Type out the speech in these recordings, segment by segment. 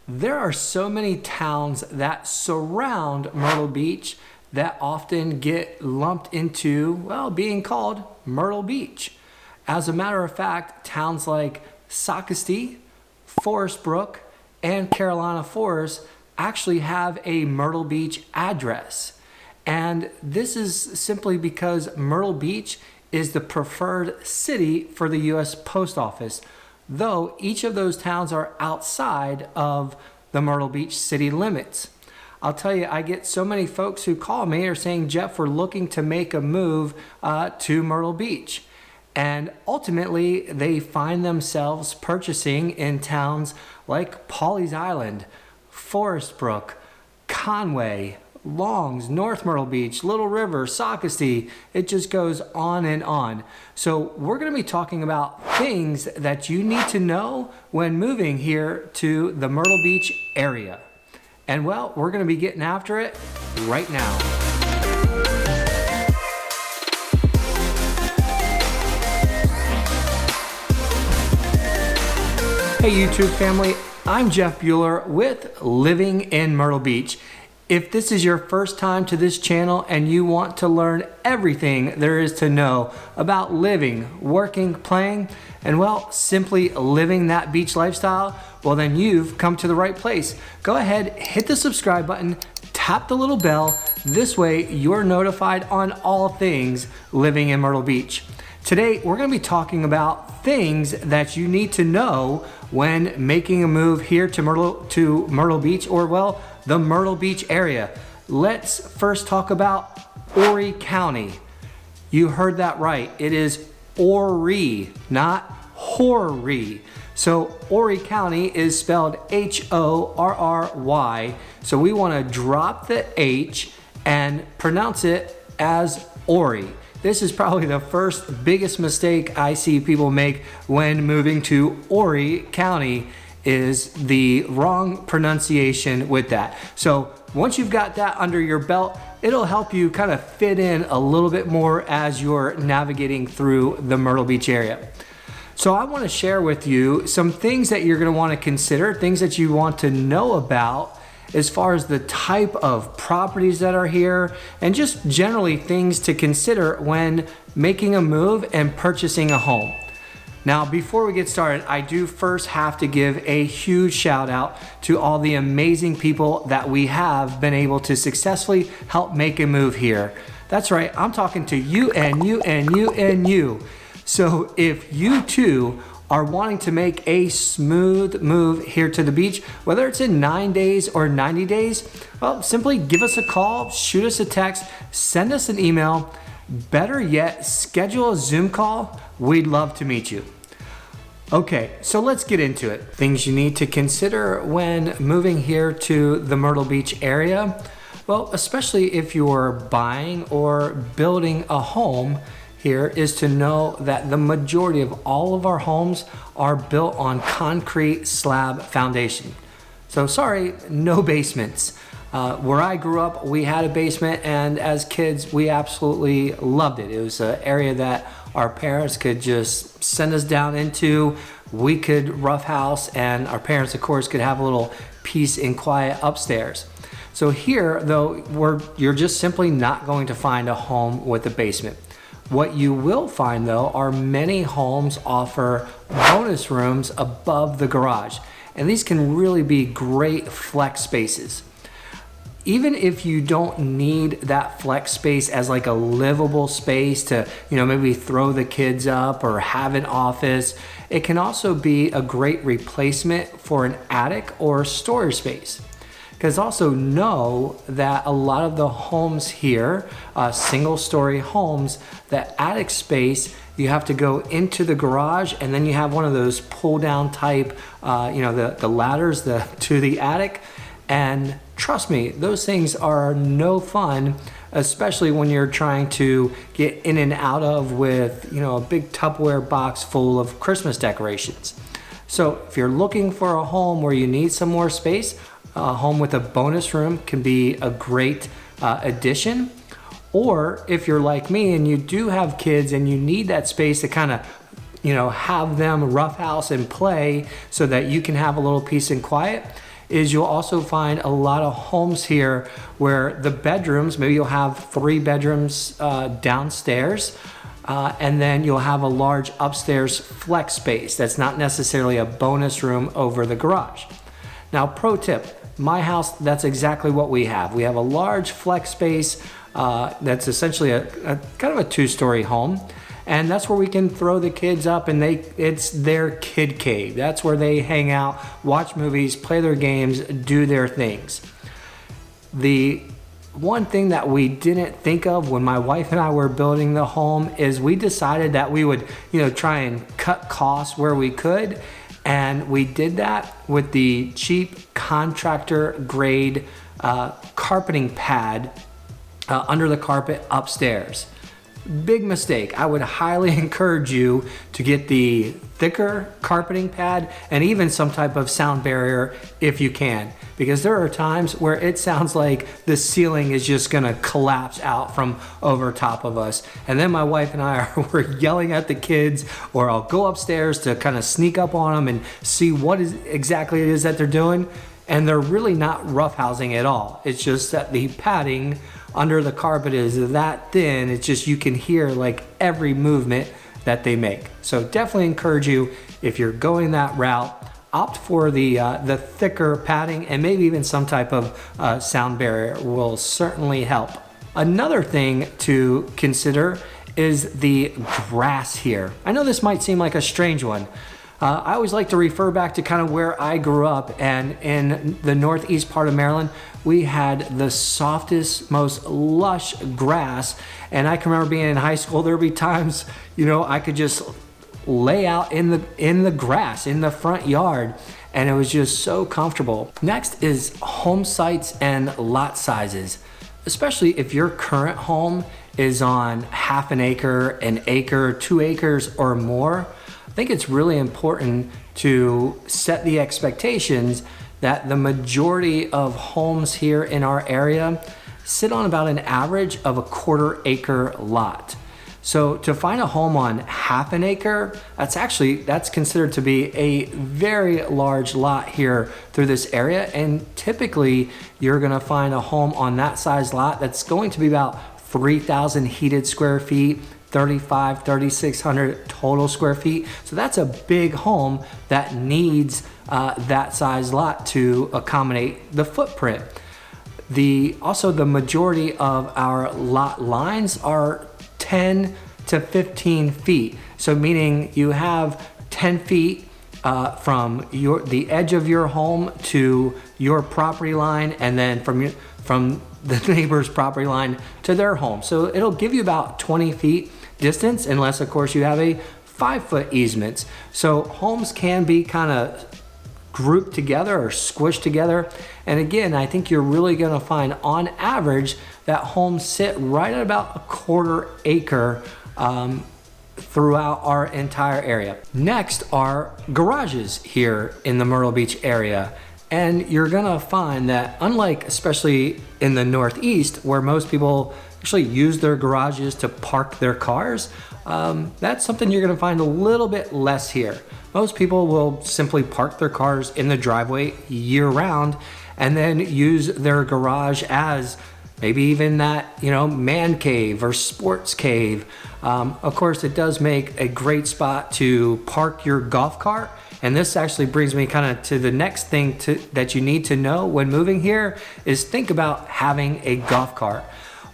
There are so many towns that surround Myrtle Beach that often get lumped into, well, being called Myrtle Beach. As a matter of fact, towns like Socastee, Forest Brook, and Carolina Forest actually have a Myrtle Beach address. And this is simply because Myrtle Beach is the preferred city for the U.S. Post Office, though each of those towns are outside of the Myrtle Beach city limits. I'll tell you, I get so many folks who call me are saying, Jeff, we're looking to make a move to Myrtle Beach. And ultimately, they find themselves purchasing in towns like Pawleys Island, Forest Brook, Conway, Longs, North Myrtle Beach, Little River, Socastee. It just goes on and on. So we're going to be talking about things that you need to know when moving here to the Myrtle Beach area. And well, we're going to be getting after it right now. Hey YouTube family, I'm Jeff Buehler with Living in Myrtle Beach. If this is your first time to this channel and you want to learn everything there is to know about living, working, playing, and well, simply living that beach lifestyle, well then you've come to the right place. Go ahead, hit the subscribe button, tap the little bell. This way you're notified on all things living in Myrtle Beach. Today, we're going to be talking about things that you need to know when making a move here to Myrtle Beach, or well, the Myrtle Beach area. Let's first talk about Horry County. You heard that right. It is HORRY, not HORRY. So Horry County is spelled H-O-R-R-Y. So we want to drop the H and pronounce it as Horry. This is probably the first biggest mistake I see people make when moving to Horry County, is the wrong pronunciation with that. So once you've got that under your belt, it'll help you kind of fit in a little bit more as you're navigating through the Myrtle Beach area. So I want to share with you some things that you're going to want to consider, things that you want to know about as far as the type of properties that are here, and just generally things to consider when making a move and purchasing a home. Now, before we get started, I do first have to give a huge shout out to all the amazing people that we have been able to successfully help make a move here. That's right, I'm talking to you and you and you and you. So if you too are wanting to make a smooth move here to the beach, whether it's in 9 days or 90 days, well, simply give us a call, shoot us a text, send us an email. Better yet, schedule a Zoom call. We'd love to meet you. Okay, so let's get into it. Things you need to consider when moving here to the Myrtle Beach area. Well, especially if you're buying or building a home here, is to know that the majority of all of our homes are built on concrete slab foundation. So sorry, no basements. Where I grew up, we had a basement, and as kids, we absolutely loved it. It was an area that our parents could just send us down into. We could roughhouse, and our parents, of course, could have a little peace and quiet upstairs. So here, though, you're just simply not going to find a home with a basement. What you will find, though, are many homes offer bonus rooms above the garage, and these can really be great flex spaces. Even if you don't need that flex space as like a livable space to, maybe throw the kids up or have an office, it can also be a great replacement for an attic or storage space. Because also know that a lot of the homes here, single-story homes, the attic space, you have to go into the garage, and then you have one of those pull-down type, the ladders to the attic. And trust me, those things are no fun, especially when you're trying to get in and out of with, a big Tupperware box full of Christmas decorations. So if you're looking for a home where you need some more space, a home with a bonus room can be a great addition. Or if you're like me and you do have kids and you need that space to kind of, have them roughhouse and play so that you can have a little peace and quiet, is you'll also find a lot of homes here where the bedrooms, maybe you'll have 3 bedrooms downstairs, and then you'll have a large upstairs flex space that's not necessarily a bonus room over the garage. Now, pro tip, my house, that's exactly what we have. We have a large flex space that's essentially a kind of a 2-story home. And that's where we can throw the kids up, and it's their kid cave. That's where they hang out, watch movies, play their games, do their things. The one thing that we didn't think of when my wife and I were building the home is we decided that we would, try and cut costs where we could. And we did that with the cheap contractor grade carpeting pad under the carpet upstairs. Big mistake. I would highly encourage you to get the thicker carpeting pad and even some type of sound barrier if you can, because there are times where it sounds like the ceiling is just gonna collapse out from over top of us. And then my wife and I were yelling at the kids, or I'll go upstairs to kind of sneak up on them and see what exactly it is that they're doing. And they're really not roughhousing at all. It's just that the padding under the carpet is that thin. It's just, you can hear like every movement that they make. So definitely encourage you, if you're going that route, opt for the thicker padding, and maybe even some type of sound barrier will certainly help. Another thing to consider is the grass here. I know this might seem like a strange one. I always like to refer back to kind of where I grew up, and in the northeast part of Maryland, we had the softest, most lush grass. And I can remember being in high school, there would be times, I could just lay out in the grass in the front yard, and it was just so comfortable. Next is home sites and lot sizes, especially if your current home is on half an acre, 2 acres or more. I think it's really important to set the expectations that the majority of homes here in our area sit on about an average of a 1/4 acre lot. So to find a home on half an acre, that's considered to be a very large lot here through this area. And typically you're gonna find a home on that size lot that's going to be about 3,000 heated square feet, 3,600 total square feet. So that's a big home that needs that size lot to accommodate the footprint. Also the majority of our lot lines are 10 to 15 feet. So meaning you have 10 feet from the edge of your home to your property line, and then from the neighbor's property line to their home. So it'll give you about 20 feet distance, unless of course you have a 5-foot easement. So homes can be kind of grouped together or squished together. And again, I think you're really gonna find on average that homes sit right at about a 1/4 acre throughout our entire area. Next are garages here in the Myrtle Beach area. And you're gonna find that, unlike especially in the Northeast, where most people actually use their garages to park their cars, that's something you're gonna find a little bit less here. Most people will simply park their cars in the driveway year round and then use their garage as maybe even that, man cave or sports cave. Of course, it does make a great spot to park your golf cart. And this actually brings me kind of to the next thing that you need to know when moving here is think about having a golf cart.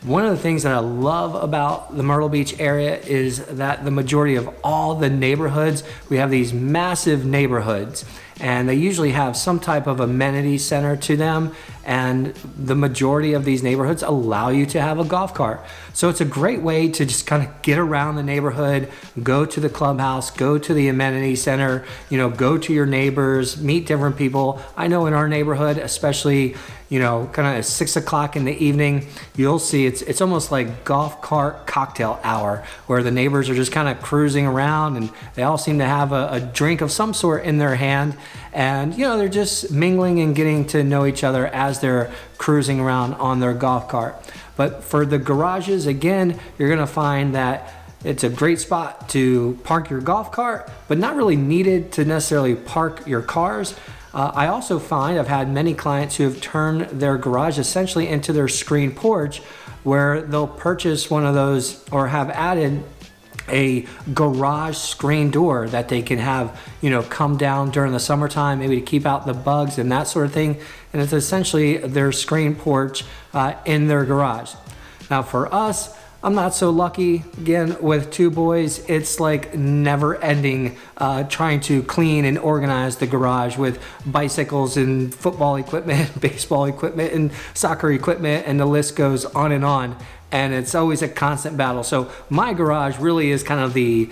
One of the things that I love about the Myrtle Beach area is that the majority of all the neighborhoods, we have these massive neighborhoods, and they usually have some type of amenity center to them, and the majority of these neighborhoods allow you to have a golf cart. So it's a great way to just kind of get around the neighborhood, go to the clubhouse, go to the amenity center, go to your neighbors, meet different people. I know in our neighborhood, especially, kind of 6 o'clock in the evening, you'll see it's almost like golf cart cocktail hour, where the neighbors are just kind of cruising around and they all seem to have a drink of some sort in their hand. And, they're just mingling and getting to know each other as they're cruising around on their golf cart. But for the garages, again, you're gonna find that it's a great spot to park your golf cart, but not really needed to necessarily park your cars. I also find I've had many clients who have turned their garage essentially into their screen porch, where they'll purchase one of those or have added a garage screen door that they can have, come down during the summertime, maybe to keep out the bugs and that sort of thing. And it's essentially their screen porch in their garage. Now for us, I'm not so lucky. Again, with two boys, it's like never ending trying to clean and organize the garage with bicycles and football equipment, baseball equipment and soccer equipment, and the list goes on and on. And it's always a constant battle. So my garage really is kind of the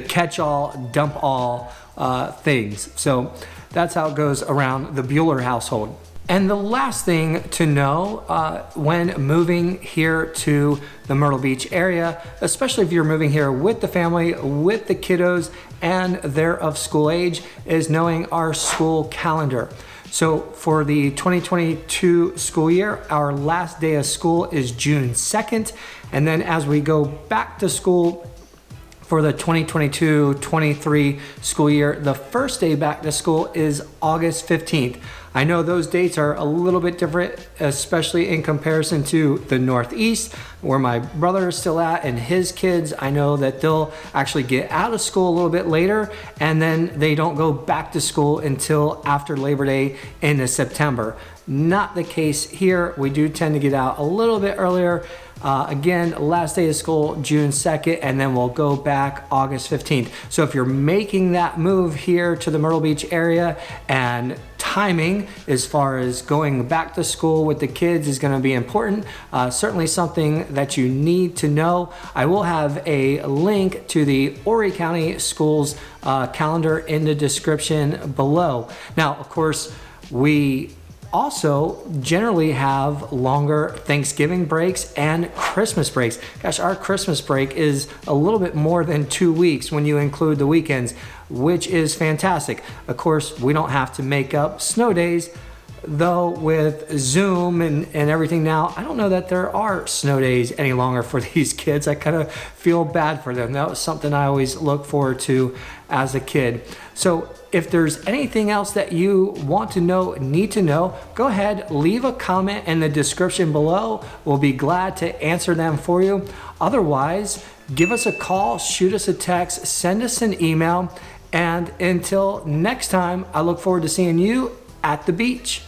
catch-all, dump-all things. So that's how it goes around the Buehler household. And the last thing to know when moving here to the Myrtle Beach area, especially if you're moving here with the family, with the kiddos, and they're of school age, is knowing our school calendar. So for the 2022 school year, our last day of school is June 2nd. And then as we go back to school for the 2022-23 school year, the first day back to school is August 15th. I know those dates are a little bit different, especially in comparison to the Northeast, where my brother is still at, and his kids, I know that they'll actually get out of school a little bit later, and then they don't go back to school until after Labor Day in September. Not the case here. We do tend to get out a little bit earlier. Again, last day of school, June 2nd, and then we'll go back August 15th. So if you're making that move here to the Myrtle Beach area, and timing as far as going back to school with the kids is going to be important, certainly something that you need to know. I will have a link to the Horry County Schools calendar in the description below. Now, of course, we also generally have longer Thanksgiving breaks and Christmas breaks. Gosh, our Christmas break is a little bit more than 2 weeks when you include the weekends, which is fantastic. Of course, we don't have to make up snow days, though with Zoom and everything now, I don't know that there are snow days any longer for these kids. I kind of feel bad for them. That was something I always look forward to as a kid. So if there's anything else that you want to know, need to know, go ahead, leave a comment in the description below. We'll be glad to answer them for you. Otherwise, give us a call, shoot us a text, send us an email. And until next time, I look forward to seeing you at the beach.